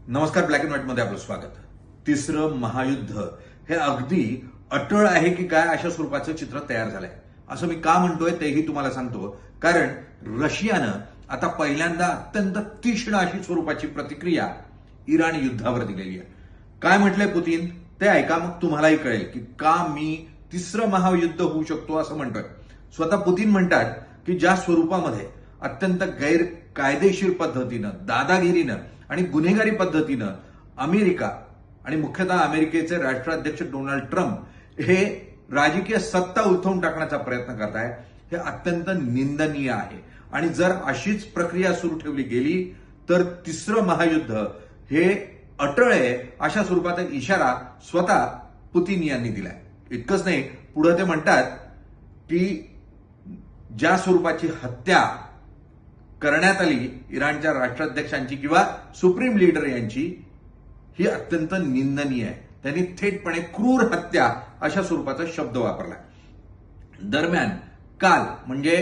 नमस्कार. Black and white मध्ये आपलं स्वागत. तिसरं महायुद्ध हे अगदी अटळ आहे की काय अशा स्वरूपाचं चित्र तयार झालंय. असं मी का म्हणतोय तेही तुम्हाला सांगतो. कारण रशियानं आता पहिल्यांदा अत्यंत तीक्ष्ण अशी स्वरूपाची प्रतिक्रिया इराण युद्धावर दिलेली आहे. काय म्हटलंय पुतीन ते ऐका, मग तुम्हालाही कळेल की का मी तिसरं महायुद्ध होऊ शकतो असं म्हणतोय. स्वतः पुतीन म्हणतात की ज्या स्वरूपामध्ये अत्यंत गैरकायदेशीर पद्धतीनं, दादागिरीनं आणि गुन्हेगारी पद्धतीनं अमेरिका आणि मुख्यतः अमेरिकेचे राष्ट्राध्यक्ष डोनाल्ड ट्रम्प हे राजकीय सत्ता उलथवून टाकण्याचा प्रयत्न करताय, हे अत्यंत निंदनीय आहे. आणि जर अशीच प्रक्रिया सुरू ठेवली गेली तर तिसरं महायुद्ध हे अटळ आहे अशा स्वरूपाचा इशारा स्वतः पुतीन यांनी दिलाय. इतकंच नाही, पुढे ते म्हणतात की ज्या स्वरूपाची हत्या करण्यात आली इराणच्या राष्ट्राध्यक्षांची किंवा सुप्रीम लीडर यांची, ही अत्यंत निंदनीय आहे. त्यांनी थेटपणे क्रूर हत्या अशा स्वरूपाचा शब्द वापरला. दरम्यान काल म्हणजे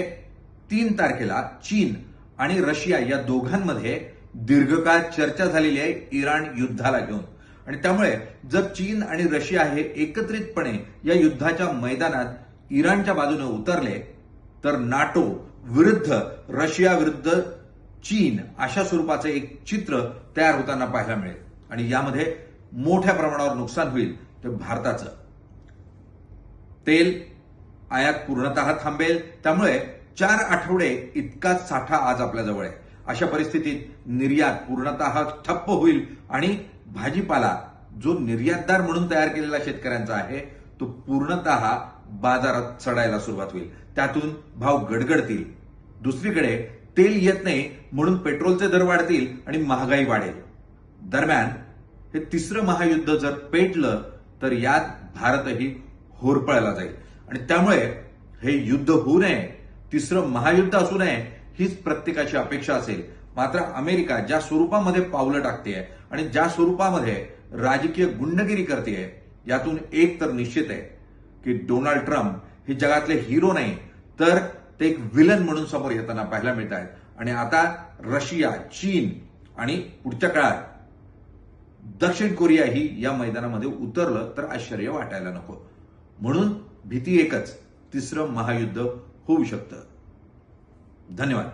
3 तारखेला चीन आणि रशिया या दोघांमध्ये दीर्घकाळ चर्चा झालेली आहे इराण युद्धाला घेऊन. आणि त्यामुळे जर चीन आणि रशिया हे एकत्रितपणे या युद्धाच्या मैदानात इराणच्या बाजूने उतरले तर नाटो विरुद्ध रशिया विरुद्ध चीन अशा स्वरूपाचं एक चित्र तयार होताना पाहायला मिळेल. आणि यामध्ये मोठ्या प्रमाणावर नुकसान होईल ते भारताचं. तेल आयात पूर्णतः थांबेल. त्यामुळे 4 आठवडे इतकाच साठा आज आपल्याजवळ आहे. अशा परिस्थितीत निर्यात पूर्णतः ठप्प होईल आणि भाजीपाला जो निर्यातदार म्हणून तयार केलेला शेतकऱ्यांचा आहे तो पूर्णतः बाजारात चढायला सुरुवात होईल. त्यातून भाव गडगडतील. दुसरीकडे तेल येत नाही म्हणून पेट्रोलचे दर वाढतील आणि महागाई वाढेल. दरम्यान हे तिसरं महायुद्ध जर पेटलं तर यात भारतही होरपळला जाईल. आणि त्यामुळे हे युद्ध होऊ नये, तिसरं महायुद्ध असू नये हीच प्रत्येकाची अपेक्षा असेल. मात्र अमेरिका ज्या स्वरूपामध्ये पावलं टाकतेय आणि ज्या स्वरूपामध्ये राजकीय गुंडगिरी करतेय, यातून एक तर निश्चित आहे की डोनाल्ड ट्रम्प हे जगातले हिरो नाही तर ते एक विलन म्हणून समोर येताना पाहायला मिळत आहेत. आणि आता रशिया, चीन आणि पुढच्या काळात दक्षिण कोरिया ही या मैदानामध्ये उतरलं तर आश्चर्य वाटायला नको. म्हणून भीती एकच, तिसरं महायुद्ध होऊ शकतं. धन्यवाद.